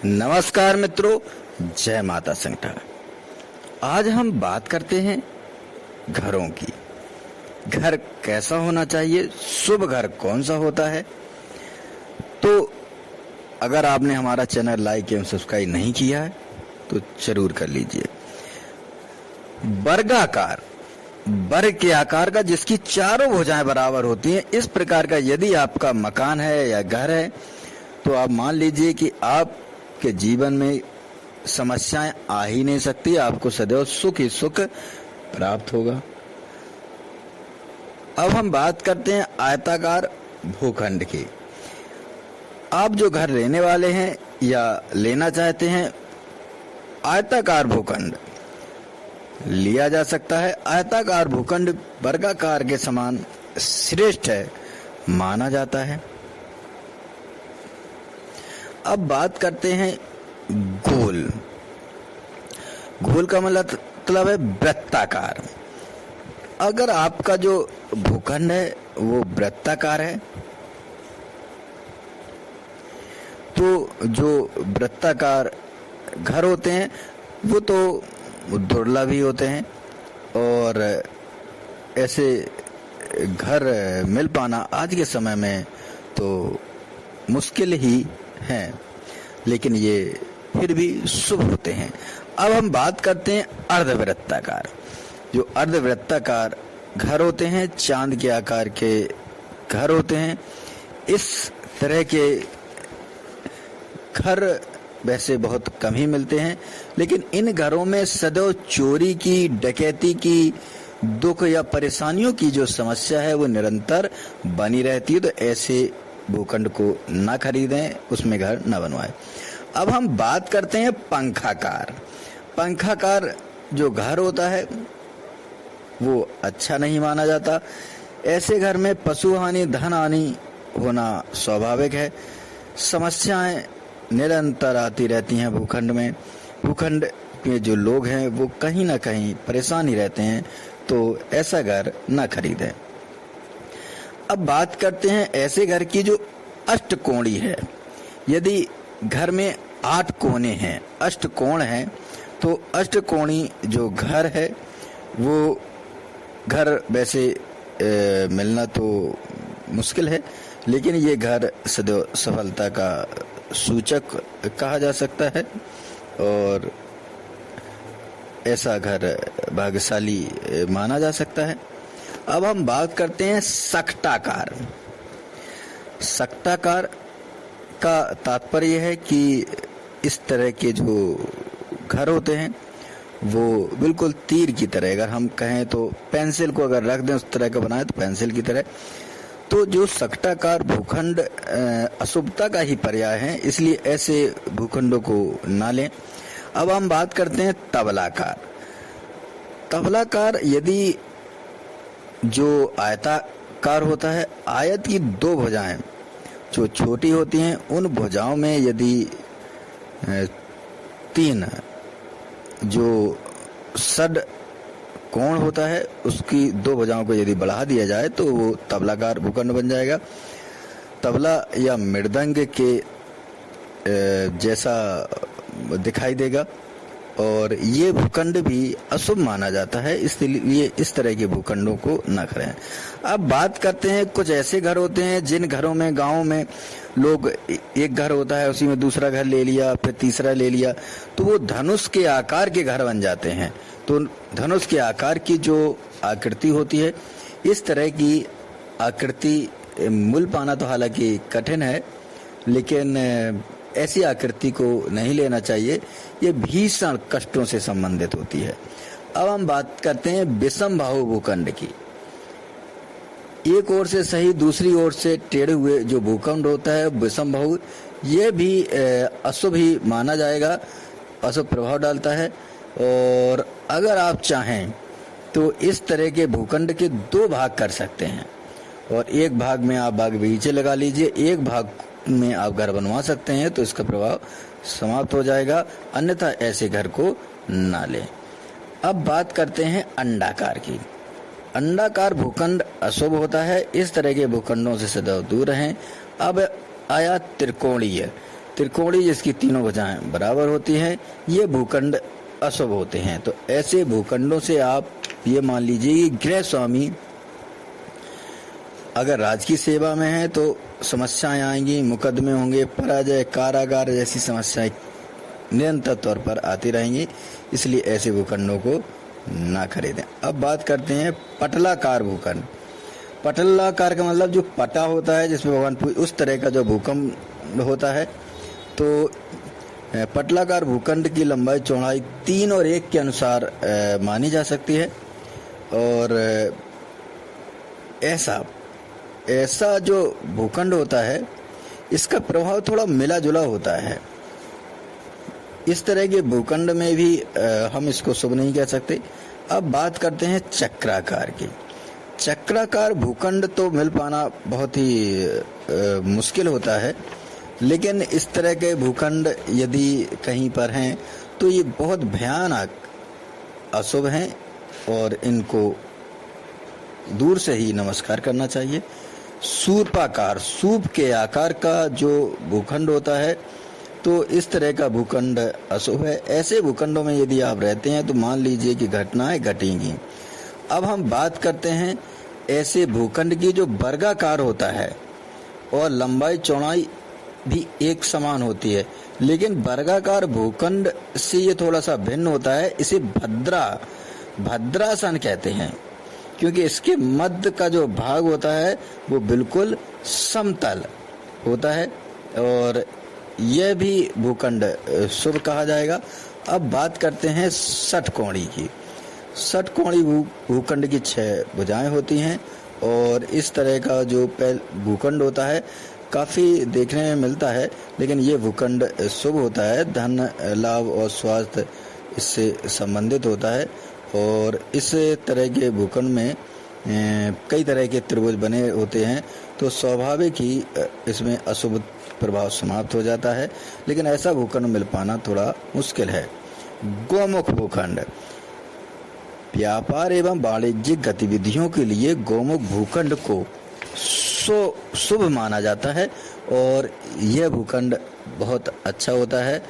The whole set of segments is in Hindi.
नमस्कार मित्रों, जय माता संगठा। आज हम बात करते हैं घरों की। घर कैसा होना चाहिए, शुभ घर कौन सा होता है। तो अगर आपने हमारा चैनल लाइक एवं सब्सक्राइब नहीं किया है तो जरूर कर लीजिए। वर्गाकार, वर्ग के आकार का जिसकी चारों भुजाएं बराबर होती हैं, इस प्रकार का यदि आपका मकान है या घर है तो आप मान लीजिए कि आपके जीवन में समस्याएं आ ही नहीं सकती, आपको सदैव सुख ही सुख प्राप्त होगा। अब हम बात करते हैं आयताकार भूखंड की। आप जो घर लेने वाले हैं या लेना चाहते हैं, आयताकार भूखंड लिया जा सकता है। आयताकार भूखंड वर्गाकार के समान श्रेष्ठ है माना जाता है। अब बात करते हैं गोल। गोल का मतलब है वृत्ताकार। अगर आपका जो भूखंड है वो वृत्ताकार है तो जो वृत्ताकार घर होते हैं वो तो दुर्लभ ही होते हैं और ऐसे घर मिल पाना आज के समय में तो मुश्किल ही है, लेकिन ये फिर भी शुभ होते हैं। अब हम बात करते हैं अर्धवृत्ताकार। जो अर्धवृत्ताकार घर होते हैं, चांद के आकार के घर होते हैं। इस तरह के घर वैसे बहुत कम ही मिलते हैं, लेकिन इन घरों में सदैव चोरी की, डकैती की, दुख या परेशानियों की जो समस्या है वो निरंतर बनी रहती है। तो ऐसे भूखंड को न खरीदें, उसमें घर न बनवाएं। अब हम बात करते हैं पंखाकार। पंखाकार जो घर होता है वो अच्छा नहीं माना जाता। ऐसे घर में पशु हानि, धन हानि होना स्वाभाविक है। समस्याएं निरंतर आती रहती हैं भूखंड में। भूखंड के जो लोग हैं वो कहीं ना कहीं परेशान ही रहते हैं, तो ऐसा घर न खरीदें। अब बात करते हैं ऐसे घर की जो अष्टकोणी है। यदि घर में 8 कोने हैं, अष्टकोण है, तो अष्टकोणी जो घर है वो घर वैसे मिलना तो मुश्किल है, लेकिन ये घर सदैव सफलता का सूचक कहा जा सकता है और ऐसा घर भाग्यशाली माना जा सकता है। अब हम बात करते हैं सक्टाकार। सक्टाकार का तात्पर्य है कि इस तरह के जो घर होते हैं वो बिल्कुल तीर की तरह, अगर हम कहें तो पेंसिल को अगर रख दें उस तरह का बनाए तो पेंसिल की तरह। तो जो सक्टाकार भूखंड अशुभता का ही पर्याय है, इसलिए ऐसे भूखंडों को ना लें। अब हम बात करते हैं तबलाकार। तबलाकार यदि जो आयताकार होता है, आयत की 2 भुजाएं जो छोटी होती हैं, उन भुजाओं में यदि 3 जो षड कोण होता है उसकी 2 भुजाओं को यदि बढ़ा दिया जाए तो वो तबलाकार भूखंड बन जाएगा। तबला या मृदंग के जैसा दिखाई देगा और ये भूखंड भी अशुभ माना जाता है, इसलिए इस तरह के भूखंडों को न करें। अब बात करते हैं कुछ ऐसे घर होते हैं जिन घरों में गांव में लोग एक घर होता है, उसी में दूसरा घर ले लिया, फिर तीसरा ले लिया, तो वो धनुष के आकार के घर बन जाते हैं। तो धनुष के आकार की जो आकृति होती है, इस तरह की आकृति मूल पाना तो हालांकि कठिन है, लेकिन ऐसी आकृति को नहीं लेना चाहिए। ये भीषण कष्टों से संबंधित होती है। अब हम बात करते हैं विषम बाहु भूखंड की। एक ओर से सही, दूसरी ओर से टेढ़े हुए जो भूखंड होता है विषम बाहु, ये भी अशुभ ही माना जाएगा, अशुभ प्रभाव डालता है। और अगर आप चाहें तो इस तरह के भूखंड के 2 भाग कर सकते हैं और एक भाग में आप बाग बगीचे लगा लीजिए, एक भाग में आप घर बनवा सकते हैं, तो इसका प्रभाव समाप्त हो जाएगा। अन्यथा ऐसे घर को ना लें। अब बात करते हैं अंडाकार की। अंडाकार भूखंड अशुभ होता है, इस तरह के भूखंडों से सदैव दूर रहें। अब आया त्रिकोणीय। त्रिकोणीय जिसकी तीनों भुजाएं बराबर होती हैं, ये भूखंड अशुभ होते हैं। तो ऐसे भूखंडों से आप ये मान लीजिए कि गृह स्वामी अगर राज की सेवा में है तो समस्याएं आएंगी, मुकदमे होंगे, पराजय, कारागार जैसी समस्याएं निरंतर तौर पर आती रहेंगी। इसलिए ऐसे भूखंडों को ना खरीदें। अब बात करते हैं पटलाकार भूखंड। पटलाकार का मतलब जो पटा होता है जिसमें भगवान उस तरह का जो भूखंड होता है। तो पटलाकार भूखंड की लंबाई चौड़ाई 3 और 1 के अनुसार मानी जा सकती है। और ऐसा जो भूखंड होता है इसका प्रभाव थोड़ा मिला जुला होता है। इस तरह के भूखंड में भी हम इसको शुभ नहीं कह सकते। अब बात करते हैं चक्राकार की। चक्राकार भूखंड तो मिल पाना बहुत ही मुश्किल होता है, लेकिन इस तरह के भूखंड यदि कहीं पर हैं तो ये बहुत भयानक अशुभ हैं और इनको दूर से ही नमस्कार करना चाहिए। सूर्पाकार, सूप के आकार का जो भूखंड होता है तो इस तरह का भूखंड अशुभ है। ऐसे भूखंडों में यदि आप रहते हैं तो मान लीजिए कि घटनाएं घटेंगी। अब हम बात करते हैं ऐसे भूखंड की जो वर्गाकार होता है और लंबाई चौड़ाई भी एक समान होती है, लेकिन वर्गाकार भूखंड से ये थोड़ा सा भिन्न होता है। इसे भद्रासन कहते हैं, क्योंकि इसके मध्य का जो भाग होता है वो बिल्कुल समतल होता है और यह भी भूखंड शुभ कहा जाएगा। अब बात करते हैं षटकोणी की। षटकोणी भूखंड की 6 भुजाएं होती हैं और इस तरह का जो भूखंड होता है काफी देखने में मिलता है, लेकिन ये भूखंड शुभ होता है। धन लाभ और स्वास्थ्य इससे संबंधित होता है। और इस तरह के भूखंड में कई तरह के त्रिभुज बने होते हैं, तो स्वाभाविक ही इसमें अशुभ प्रभाव समाप्त हो जाता है। लेकिन ऐसा भूखंड मिल पाना थोड़ा मुश्किल है। गोमुख भूखंड। व्यापार एवं वाणिज्यिक गतिविधियों के लिए गोमुख भूखंड को शुभ माना जाता है और यह भूखंड बहुत अच्छा होता है।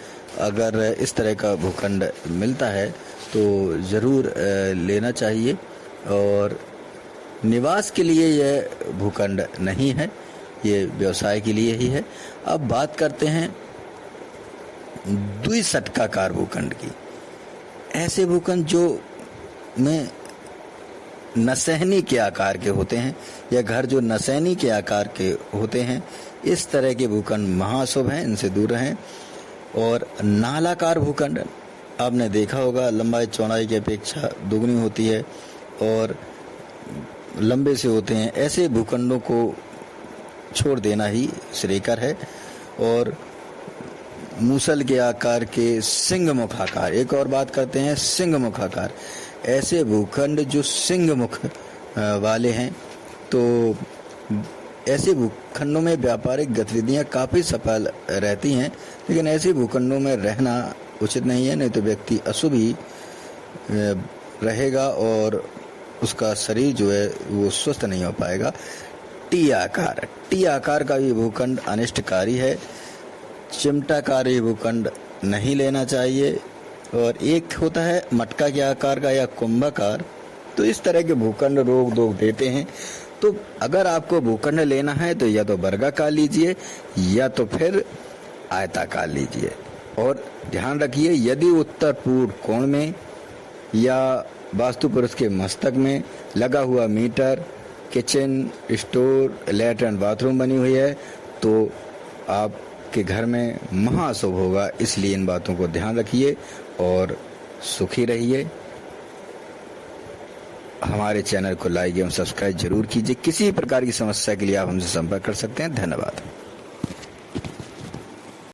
अगर इस तरह का भूखंड मिलता है तो जरूर लेना चाहिए। और निवास के लिए यह भूखंड नहीं है, ये व्यवसाय के लिए ही है। अब बात करते हैं द्विषटकाकार भूखंड की। ऐसे भूखंड जो में नसैनी के आकार के होते हैं या घर जो नसैनी के आकार के होते हैं, इस तरह के भूखंड महाशुभ हैं, इनसे दूर रहें। और नालाकार भूखंड आपने देखा होगा, लंबाई चौड़ाई की अपेक्षा दुगनी होती है और लंबे से होते हैं। ऐसे भूखंडों को छोड़ देना ही श्रेयकर है। और मूसल के आकार के सिंह मुख आकार। एक और बात करते हैं सिंह मुख आकार। ऐसे भूखंड जो सिंह मुख वाले हैं, तो ऐसे भूखंडों में व्यापारिक गतिविधियां काफी सफल रहती हैं, लेकिन ऐसे भूखंडों में रहना उचित नहीं है, नहीं तो व्यक्ति अशुभ ही रहेगा और उसका शरीर जो है वो स्वस्थ नहीं हो पाएगा। टी आकार। टी आकार का भी भूखंड अनिष्टकारी है। चिमटाकार ये भूखंड नहीं लेना चाहिए। और एक होता है मटका के आकार का या कुंभाकार, तो इस तरह के भूखंड रोक दोग देते हैं। तो अगर आपको भूखंड लेना है तो या तो वर्गाकार लीजिए या तो फिर आयताकार लीजिए। और ध्यान रखिए, यदि उत्तर पूर्व कोण में या वास्तु पुरुष के मस्तक में लगा हुआ meter, kitchen, store, latrine, bathroom बनी हुई है तो आपके घर में महाशुभ होगा। इसलिए इन बातों को ध्यान रखिए और सुखी रहिए। हमारे चैनल को लाइक एवं सब्सक्राइब जरूर कीजिए। किसी प्रकार की समस्या के लिए आप हमसे संपर्क कर सकते हैं। धन्यवाद।